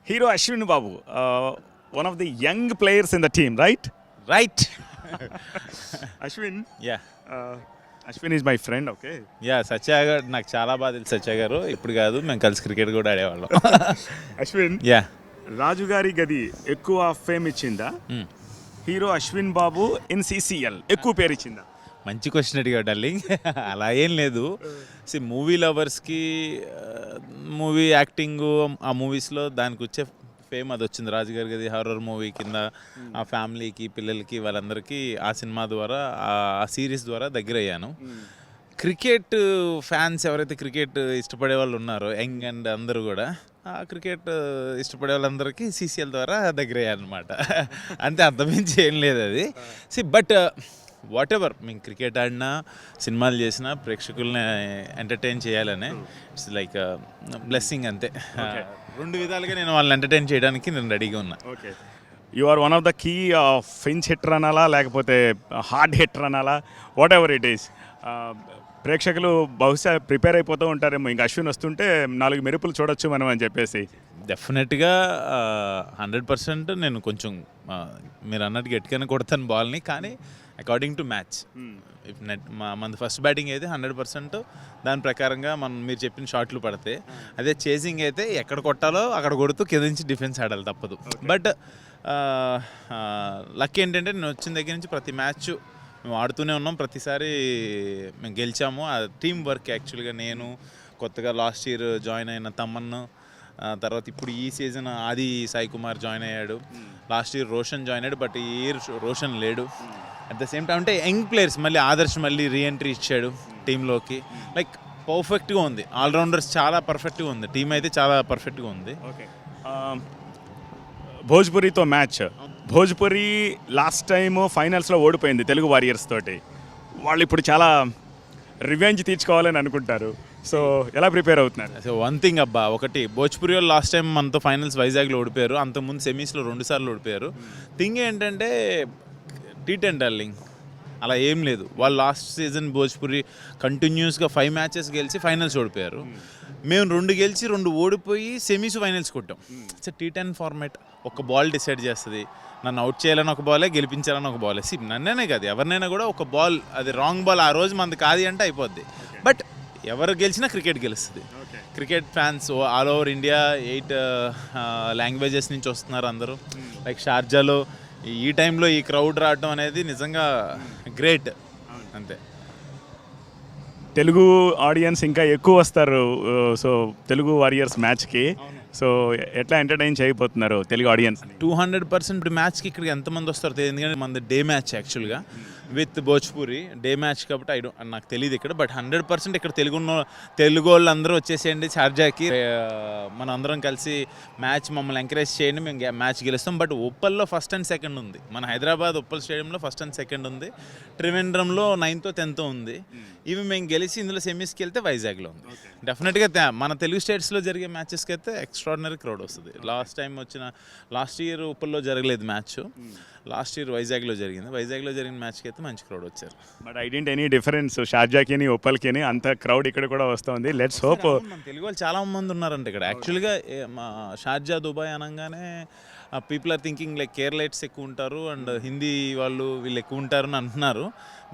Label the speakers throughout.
Speaker 1: Hero Ashwin Babu, one of the young players in the team, right?
Speaker 2: Right.
Speaker 1: Ashwin,
Speaker 2: yeah
Speaker 1: Ashwin is my friend, okay?
Speaker 2: Yeah Satya garu నాకు చాలా బాగా తెలుసు. సత్య గారు ఇప్పుడు కాదు, మేము కలిసి క్రికెట్ కూడా ఆడేవాళ్ళం.
Speaker 1: Ashwin,
Speaker 2: యా
Speaker 1: రాజు గారి గది ఎక్కువ ఫేమ్ ఇచ్చిందా? Hero Ashwin Babu in CCL ఎక్కువ పేరు ఇచ్చిందా?
Speaker 2: మంచి క్వశ్చన్ అడిగావు డార్లింగ్. అలా ఏం లేదు. మూవీ లవర్స్కి మూవీ యాక్టింగ్ ఆ మూవీస్లో దానికి వచ్చే ఫేమ్ అది వచ్చింది. రాజుగారి గది హారర్ మూవీ కింద ఆ ఫ్యామిలీకి పిల్లలకి వాళ్ళందరికీ ఆ సినిమా ద్వారా ఆ సిరీస్ ద్వారా దగ్గర అయ్యాను. క్రికెట్ ఫ్యాన్స్ ఎవరైతే క్రికెట్ ఇష్టపడే వాళ్ళు ఉన్నారో యంగ్ అండ్ అందరూ కూడా ఆ క్రికెట్ ఇష్టపడే వాళ్ళందరికీ సీసీఎల్ ద్వారా దగ్గర అయ్యాను అనమాట. అంతే, అంతమించి ఏం లేదు అది. బట్ వాట్ ఎవర్ మేము క్రికెట్ ఆడినా సినిమాలు చేసినా ప్రేక్షకుల్ని ఎంటర్టైన్ చేయాలనే ఇట్స్ లైక్ బ్లెస్సింగ్ అంతే. రెండు విధాలుగా నేను వాళ్ళని ఎంటర్టైన్ చేయడానికి నేను రెడీగా ఉన్నా.
Speaker 1: Okay, you are one of the key pinch hitter అనాలా లేకపోతే హార్డ్ హిట్టర్ అనాలా, వాట్ ఎవర్ ఇట్ ఈస్. ప్రేక్షకులు బహుశా ప్రిపేర్ అయిపోతూ ఉంటారేమో, ఇంకా అశ్విన్ వస్తుంటే 4 మెరుపులు చూడొచ్చు మనం అని చెప్పేసి.
Speaker 2: డెఫినెట్గా 100% నేను కొంచెం మీరు అన్నట్టు గట్టిగానే కొడతాను బాల్ని, కానీ according to match. If net మన ఫస్ట్ బ్యాటింగ్ అయితే 100% దాని ప్రకారంగా మీరు చెప్పిన షాట్లు పడితే, అదే చేసింగ్ అయితే ఎక్కడ కొట్టాలో అక్కడ కొడుతూ కింద నుంచి డిఫెన్స్ ఆడాలి తప్పదు. బట్ లక్ ఏంటంటే నేను వచ్చిన దగ్గర నుంచి ప్రతి మ్యాచ్ మేము ఆడుతూనే ఉన్నాం, ప్రతిసారి మేము గెలిచాము. ఆ టీం వర్క్ యాక్చువల్గా నేను కొత్తగా లాస్ట్ ఇయర్ జాయిన్ అయిన తమ్మన్ను, తర్వాత ఇప్పుడు ఈ సీజన్ ఆది సాయి కుమార్ జాయిన్ అయ్యాడు, లాస్ట్ ఇయర్ రోషన్ జాయిన్ అయ్యాడు, బట్ ఈ ఇయర్ రోషన్ లేడు. అట్ ద సేమ్ టైం అంటే యంగ్ ప్లేయర్స్ మళ్ళీ ఆదర్శ్ మళ్ళీ రీఎంట్రీ ఇచ్చాడు టీంలోకి. లైక్ పర్ఫెక్ట్గా ఉంది, ఆల్రౌండర్స్ చాలా పర్ఫెక్ట్గా ఉంది, టీం అయితే చాలా పర్ఫెక్ట్గా ఉంది.
Speaker 1: ఓకే, భోజ్పురితో మ్యాచ్. భోజ్పురి లాస్ట్ టైం ఫైనల్స్లో ఓడిపోయింది తెలుగు వారియర్స్ తోటి. వాళ్ళు ఇప్పుడు చాలా రివెంజ్ తీర్చుకోవాలని అనుకుంటారు. సో ఎలా ప్రిపేర్ అవుతున్నారు?
Speaker 2: సో వన్ థింగ్ అబ్బా, ఒకటి భోజ్పురి వాళ్ళు లాస్ట్ టైం మనతో ఫైనల్స్ వైజాగ్లో ఓడిపోయారు, అంతకుముందు సెమీస్లో 2 సార్లు ఓడిపోయారు. థింగ్ ఏంటంటే T10 డార్లింగ్ అలా ఏం లేదు. వాళ్ళు లాస్ట్ సీజన్ భోజ్పురి కంటిన్యూస్గా 5 మ్యాచెస్ గెలిచి ఫైనల్స్ ఓడిపోయారు. మేము 2 గెలిచి 2 ఓడిపోయి సెమీస్ ఫైనల్స్ కొట్టాం. It's T10 format. ఒక బాల్ డిసైడ్ చేస్తుంది, నన్ను అవుట్ చేయాలని ఒక బాలే, గెలిపించాలని ఒక బాలే. నన్నేనే కాదు ఎవరినైనా కూడా ఒక బాల్, అది రాంగ్ బాల్ ఆ రోజు మనది కాదు అంటే అయిపోద్ది. బట్ ఎవరు గెలిచినా క్రికెట్ గెలుస్తుంది. Cricket fans all over India 8 languages నుంచి వస్తున్నారు అందరూ. లైక్ షార్జాలో ఈ టైంలో ఈ క్రౌడ్ రావడం అనేది నిజంగా గ్రేట్. అంతే,
Speaker 1: తెలుగు ఆడియన్స్ ఇంకా ఎక్కువ వస్తారు. సో తెలుగు వారియర్స్ మ్యాచ్కి సో ఎట్లా ఎంటర్టైన్ చేయబోతున్నారు తెలుగు ఆడియన్స్?
Speaker 2: 200% మ్యాచ్కి ఇక్కడికి ఎంతమంది వస్తారో తెలియదు, ఎందుకంటే మనది డే మ్యాచ్ యాక్చువల్గా విత్ భోజ్పురి డే మ్యాచ్ కాబట్టి నాకు తెలియదు ఇక్కడ. బట్ 100% ఇక్కడ తెలుగు వాళ్ళు అందరూ వచ్చేసేయండి షార్జాకి, మనం అందరం కలిసి మ్యాచ్ మమ్మల్ని ఎంకరేజ్ చేయండి, మేము మ్యాచ్ గెలుస్తాం. బట్ ఉప్పల్లో ఫస్ట్ అండ్ సెకండ్ ఉంది, మన హైదరాబాద్ ఉప్పల్ స్టేడియంలో ఫస్ట్ అండ్ సెకండ్ ఉంది, త్రివేంద్రంలో 9th 10th ఉంది. ఇవి మేము గెలిచి ఇందులో సెమీస్కి వెళ్తే వైజాగ్లో ఉంది. డెఫినెట్గా మన తెలుగు స్టేట్స్లో జరిగే మ్యాచెస్కి అయితే ఎక్స్ట్రాడినరీ క్రౌడ్ వస్తుంది. లాస్ట్ ఇయర్ ఉప్పల్లో జరగలేదు మ్యాచ్, లాస్ట్ ఇయర్ వైజాగ్లో జరిగింది. వైజాగ్లో జరిగిన మ్యాచ్కి అయితే మంచి క్రౌడ్ వచ్చారు.
Speaker 1: But I didn't any difference షార్జాకి ఉప్పల్కి అంత క్రౌడ్ ఇక్కడ కూడా వస్తుంది. Let's hope.
Speaker 2: మన తెలుగు వాళ్ళు చాలా మంది ఉన్నారంట ఇక్కడ. యాక్చువల్గా మా షార్జా దుబాయ్ అనగానే people are thinking like Keralites ఎక్కువ ఉంటారు అండ్ హిందీ వాళ్ళు వీళ్ళు ఎక్కువ ఉంటారు అని అంటున్నారు.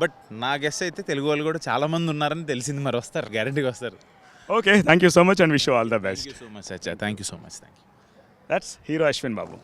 Speaker 2: బట్ నా గెస్ అయితే తెలుగు వాళ్ళు కూడా చాలా మంది ఉన్నారని తెలిసింది. మరి వస్తారు, గ్యారంటీగా వస్తారు.
Speaker 1: Okay, thank you so much and wish you all the best.
Speaker 2: Thank you so much అచ్చా, thank you so much. Thank you.
Speaker 1: That's hero Ashwin Babu.